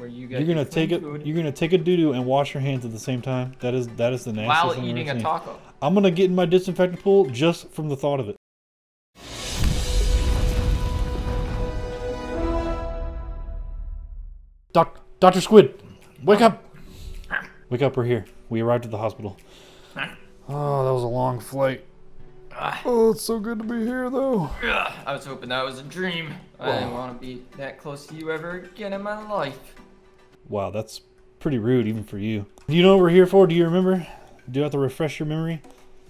where you get. You're gonna take a doo-doo and wash your hands at the same time. That is the nastiest while thing I've eating ever a seen. taco. I'm gonna get in my disinfectant pool just from the thought of it. Dr. Squid, wake up! Wake up, we're here. We arrived at the hospital. Oh, that was a long flight. Oh, it's so good to be here, though. I was hoping that was a dream. I didn't want to be that close to you ever again in my life. Wow, that's pretty rude even for you. Do you know what we're here for? Do you remember? Do you have to refresh your memory?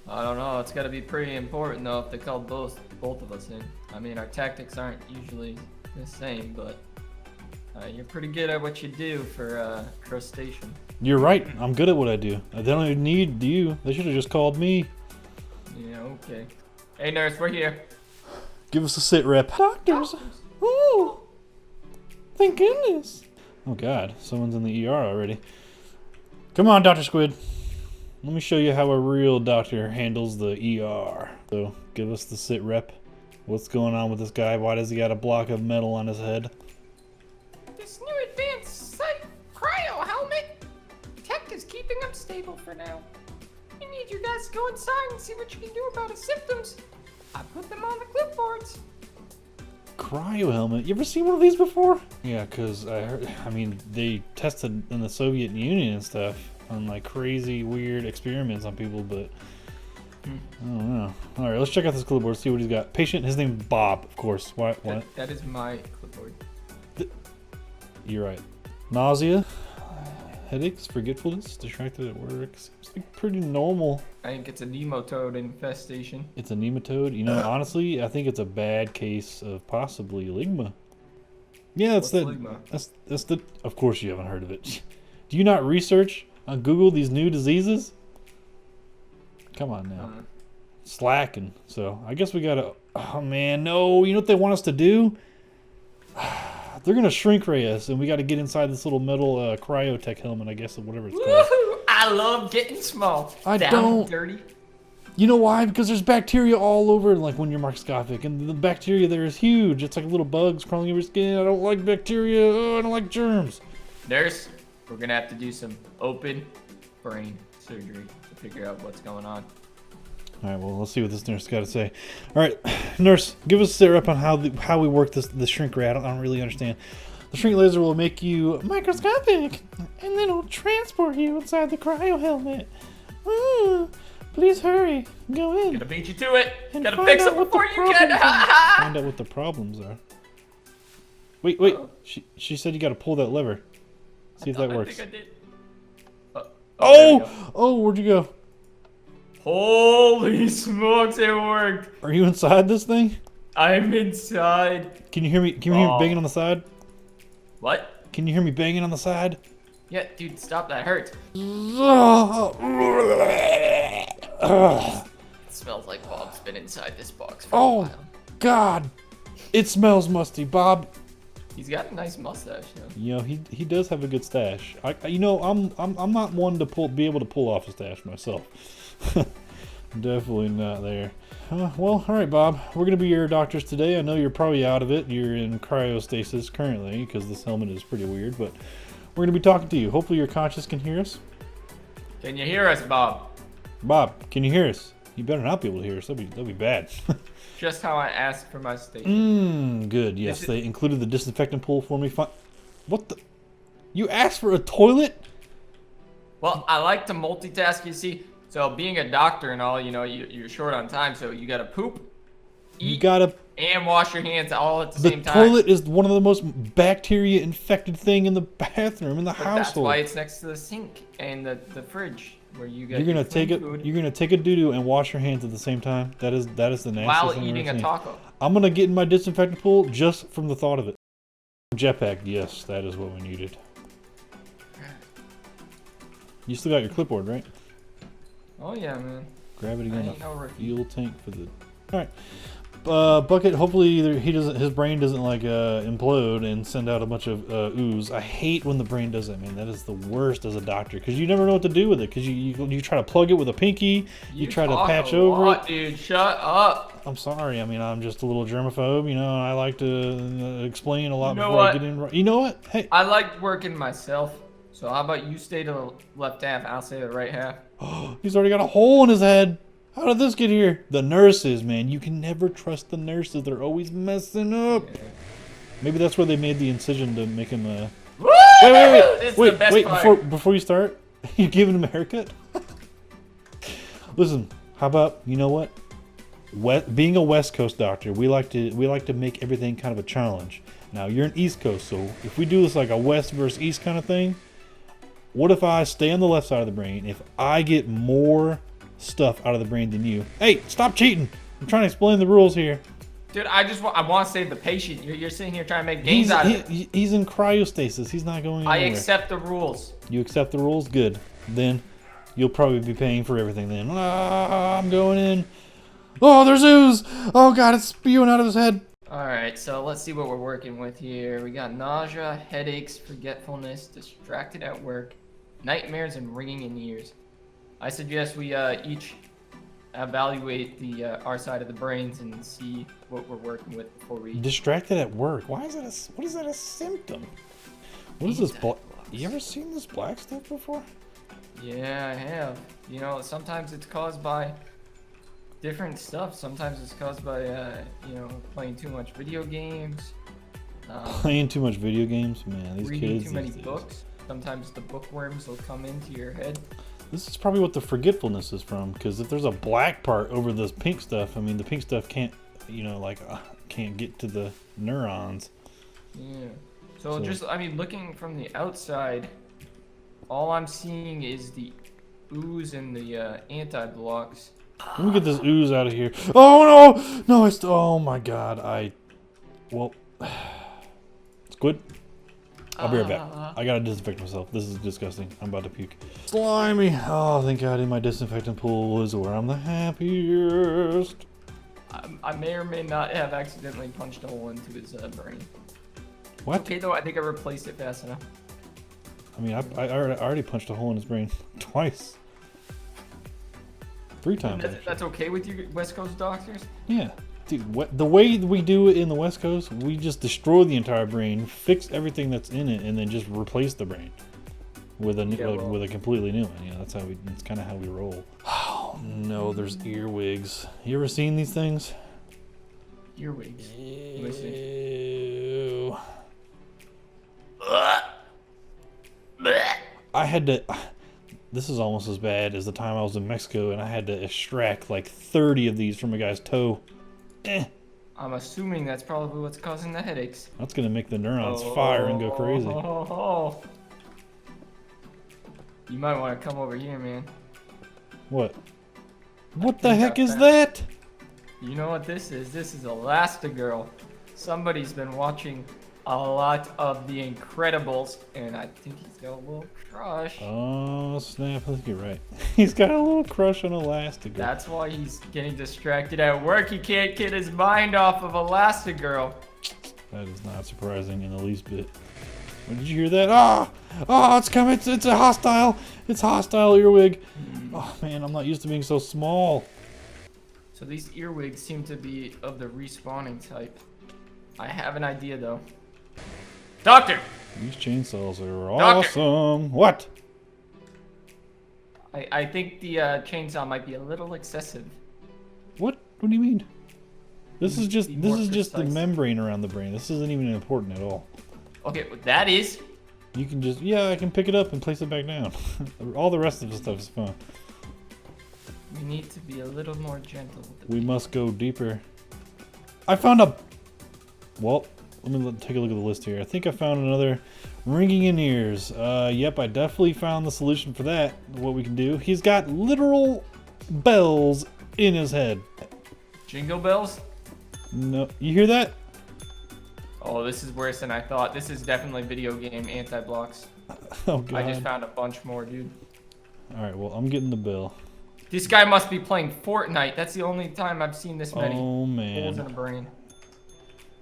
I don't know. It's got to be pretty important though if they called both of us in. I mean, our tactics aren't usually the same, but you're pretty good at what you do for crustacean. You're right. I'm good at what I do. They don't even need you. They should have just called me. Yeah, okay. Hey, nurse, we're here. Give us a sit rep. Doctors. Oh, thank goodness. Oh, God. Someone's in the ER already. Come on, Dr. Squid. Let me show you how a real doctor handles the ER. So, give us the sit rep. What's going on with this guy? Why does he got a block of metal on his head? This new advanced cryo helmet tech is keeping him stable for now. I need you guys to go inside and see what you can do about his symptoms. I put them on the clipboards. Cryo helmet? You ever seen one of these before? Yeah, because I mean, they tested in the Soviet Union and stuff on like crazy, weird experiments on people, but I don't know. All right, let's check out this clipboard, see what he's got. Patient, his name's Bob, of course. What? That is my clipboard. You're right. Nausea, headaches, forgetfulness, distracted at work. Seems like pretty normal. I think it's a nematode infestation. It's a nematode. You know, honestly, I think it's a bad case of possibly ligma. Yeah, that's the. Ligma? That's the. Of course, you haven't heard of it. Do you not research on Google these new diseases? Come on now. Slacking. So I guess we gotta. Oh man, no. You know what they want us to do? They're gonna shrink ray us, and we got to get inside this little metal cryotech helmet, I guess, or whatever it's called. Woohoo! I love getting small. I Down don't. Dirty. You know why? Because there's bacteria all over, like when you're microscopic, and the bacteria there is huge. It's like little bugs crawling over your skin. I don't like bacteria. Oh, I don't like germs. Nurse, we're gonna have to do some open brain surgery to figure out what's going on. All right, well, let's see what this nurse got to say. All right, nurse, give us a sit rep on how we work the shrink ray. I don't really understand. The shrink laser will make you microscopic, and then it'll transport you inside the cryo helmet. Please hurry, go in. Gonna beat you to it. And Gotta find fix out it what the before you problems can. are. Find out what the problems are. Wait. Uh-oh. She said you got to pull that lever. See if that works. I think I did. There we Oh, where'd you go? Holy smokes, it worked. Are you inside this thing? I'm inside. Can you hear me? Can you hear me banging on the side? What? Can you hear me banging on the side? Yeah, dude, stop. That hurts. Ugh. It smells like Bob's been inside this box for a while. God, it smells musty, Bob. He's got a nice mustache, though. You know, he does have a good stash. I'm not one to be able to pull off a stash myself. Definitely not there. Well, all right, Bob. We're gonna be your doctors today. I know you're probably out of it. You're in cryostasis currently because this helmet is pretty weird. But we're gonna be talking to you. Hopefully, your conscience can hear us. Can you hear us, Bob? Bob, can you hear us? You better not be able to hear us. That'll be bad. Just how I asked for my station. Good. Yes, they included the disinfectant pool for me. What the? You asked for a toilet? Well, I like to multitask, you see. So being a doctor and all, you know, you're short on time, so you gotta poop, eat, and wash your hands all at the same time. The toilet is one of the most bacteria-infected thing in the bathroom, in the household. That's why it's next to the sink and the fridge where you get You're gonna take a doo-doo and wash your hands at the same time. That is the nastiest thing while I've eating ever a seen. taco. I'm gonna get in my disinfectant pool just from the thought of it. Jetpack, yes, that is what we needed. You still got your clipboard, right? Oh yeah, man. Gravity gun, no fuel tank for the. All right, Bucket. Hopefully, his brain doesn't like implode and send out a bunch of ooze. I hate when the brain does that, man. That is the worst as a doctor because you never know what to do with it. Because you try to plug it with a pinky, you try to patch over it. Dude, shut up. I'm sorry. I mean, I'm just a little germaphobe. You know, I like to explain a lot You know before I what? get in. You know what? Hey, I like working myself. So how about you stay to the left half, I'll stay to the right half. he's already got a hole in his head. How did this get here? The nurses, man. You can never trust the nurses. They're always messing up. Yeah. Maybe that's where they made the incision to make him a... Woo! This is the best wait! part. Before you start, you giving him a haircut? Listen, how about, you know what? Being a West Coast doctor, we like to make everything kind of a challenge. Now you're an East Coast, so if we do this like a West versus East kind of thing, what if I stay on the left side of the brain? If I get more stuff out of the brain than you, hey, stop cheating! I'm trying to explain the rules here. Dude, I want to save the patient. You're sitting here trying to make gains out of it. He's in cryostasis. He's not going anywhere. I accept the rules. You accept the rules? Good. Then you'll probably be paying for everything then. I'm going in. Oh, there's ooze. Oh, God, it's spewing out of his head. All right, so let's see what we're working with here. We got nausea, headaches, forgetfulness, distracted at work, nightmares, and ringing in ears. I suggest we each evaluate our side of the brains and see what we're working with before we... Distracted at work. Why is that what is that a symptom? What is this black? You ever seen this black stuff before? Yeah, I have. You know, sometimes it's caused by different stuff. Sometimes it's caused by, you know, playing too much video games. Playing too much video games? Man, these reading kids too many these days. books. Sometimes the bookworms will come into your head. This is probably what the forgetfulness is from, because if there's a black part over this pink stuff, I mean, the pink stuff can't, you know, like, can't get to the neurons. Yeah. So just, I mean, looking from the outside, all I'm seeing is the ooze and the anti-blocks. Let me get this ooze out of here. Oh, no! No, oh my God, well, squid? I'll be right back. I gotta disinfect myself. This is disgusting. I'm about to puke. Slimy. Oh, thank God, in my disinfectant pool is where I'm the happiest. I may or may not have accidentally punched a hole into his brain. What? Okay, though, I think I replaced it fast enough. I mean, I already punched a hole in his brain twice. 3 times. That's okay with you West Coast doctors? Yeah. Dude, the way we do it in the West Coast, we just destroy the entire brain, fix everything that's in it, and then just replace the brain with a with a completely new one. You know, that's kind of how we roll. Oh no, there's earwigs. You ever seen these things? Earwigs. Ew. I had to. This is almost as bad as the time I was in Mexico, and I had to extract like 30 of these from a guy's toe. I'm assuming that's probably what's causing the headaches. That's gonna make the neurons fire and go crazy. You might want to come over here, man. What? What the heck is that? You know what this is? This is Elastigirl. Somebody's been watching a lot of The Incredibles, and I think he's got a little crush. Oh snap! I think you're right. He's got a little crush on Elastigirl. That's why he's getting distracted at work. He can't get his mind off of Elastigirl. That is not surprising in the least bit. Oh, did you hear that? Oh, it's coming! It's a hostile! It's hostile earwig. Oh man, I'm not used to being so small. So these earwigs seem to be of the respawning type. I have an idea though. Doctor! These chainsaws are Doctor! awesome. What? I think the chainsaw might be a little excessive. What? What do you mean? This is just Be more the precise. membrane around the brain. This isn't even important at all. Okay, well, that is. You can just I can pick it up and place it back down. All the rest of the stuff is fun. We need to be a little more gentle with the We must go deeper. I found a. Well, let me take a look at the list here. I think I found another ringing in ears. Yep, I definitely found the solution for that. What we can do. He's got literal bells in his head. Jingle bells? No, you hear that? Oh, this is worse than I thought. This is definitely video game anti-blocks. Oh god. I just found a bunch more, dude. All right, well, I'm getting the bell. This guy must be playing Fortnite. That's the only time I've seen this many Oh holes in man. a brain.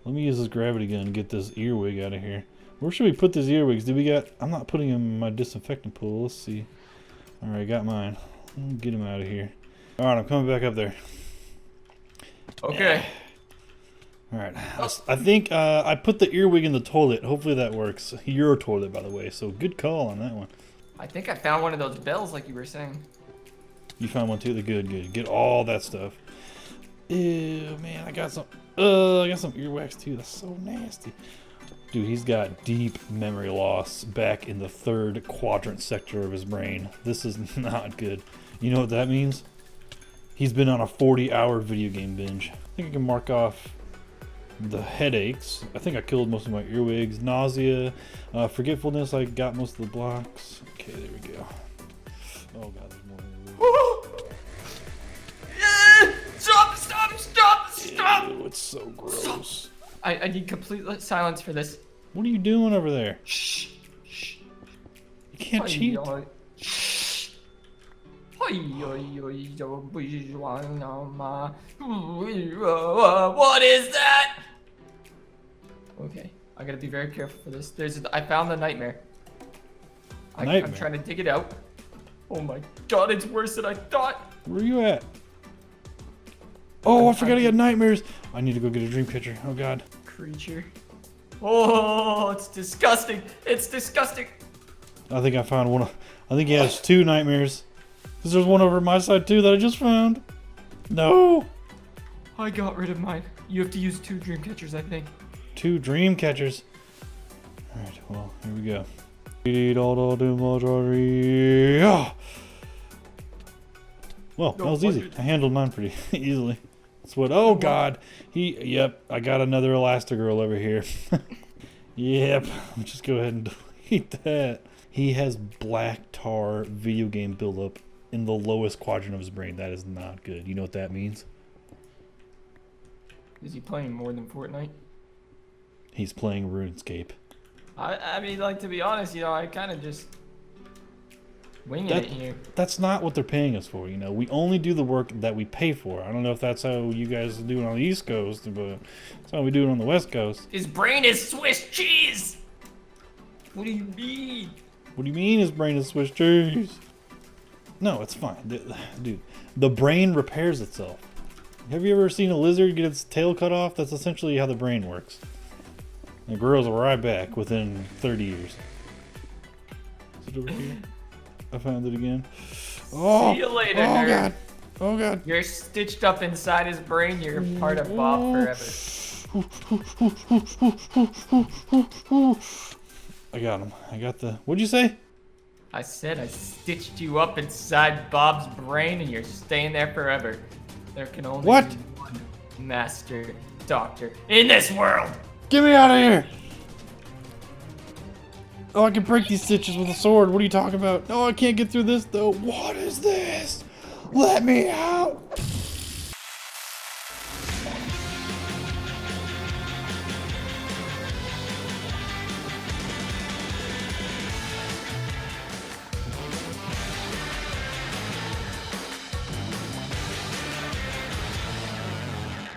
Let me use this gravity gun and get this earwig out of here. Where should we put these earwigs? I'm not putting them in my disinfectant pool. Let's see. All right, got mine. Get him out of here. All right, I'm coming back up there. Okay. All right. I think I put the earwig in the toilet. Hopefully that works. Your toilet, by the way. So good call on that one. I think I found one of those bells like you were saying. You found one too. Good. Get all that stuff. Ew, man. I got some earwax too. That's so nasty. Dude, he's got deep memory loss back in the 3rd quadrant sector of his brain. This is not good. You know what that means? He's been on a 40-hour video game binge. I think I can mark off the headaches. I think I killed most of my earwigs. Nausea, forgetfulness. I got most of the blocks. Okay, there we go. Oh god, there's more earwigs. Stop! Ew, it's so gross. I need complete silence for this. What are you doing over there? Shh. You can't cheat. What is that? Okay, I gotta be very careful for this. I found the nightmare. I'm trying to dig it out. Oh my god, it's worse than I thought. Where are you at? Oh, I forgot he had nightmares. I need to go get a dream catcher. Oh god. Creature. Oh, it's disgusting. It's disgusting. I think I found one. I think he has 2 nightmares. Because there's one over my side too that I just found. No. I got rid of mine. You have to use 2 dream catchers, I think. 2 dream catchers. Alright, well, here we go. Well, that was easy. I handled mine pretty easily. That's what. Oh god. Yep. I got another Elastigirl over here. Yep. I'll just go ahead and delete that. He has black tar video game buildup in the lowest quadrant of his brain. That is not good. You know what that means? Is he playing more than Fortnite? He's playing RuneScape. I mean, like, to be honest, you know, I kind of just winging it here. That's not what they're paying us for, you know. We only do the work that we pay for. I don't know if that's how you guys do it on the East Coast, but that's how we do it on the West Coast. His brain is Swiss cheese! What do you mean? What do you mean his brain is Swiss cheese? No, it's fine. Dude, the brain repairs itself. Have you ever seen a lizard get its tail cut off? That's essentially how the brain works. It grows right back within 30 years. Is it over here? I found it again. Oh, see you later, oh nerd. god. Oh god. You're stitched up inside his brain. You're part of Bob forever. I got him. I got the... What'd you say? I said I stitched you up inside Bob's brain and you're staying there forever. There can only What? be one master doctor in this world. Get me out of here! Oh, I can break these stitches with a sword. What are you talking about? No, I can't get through this though. What is this? Let me out!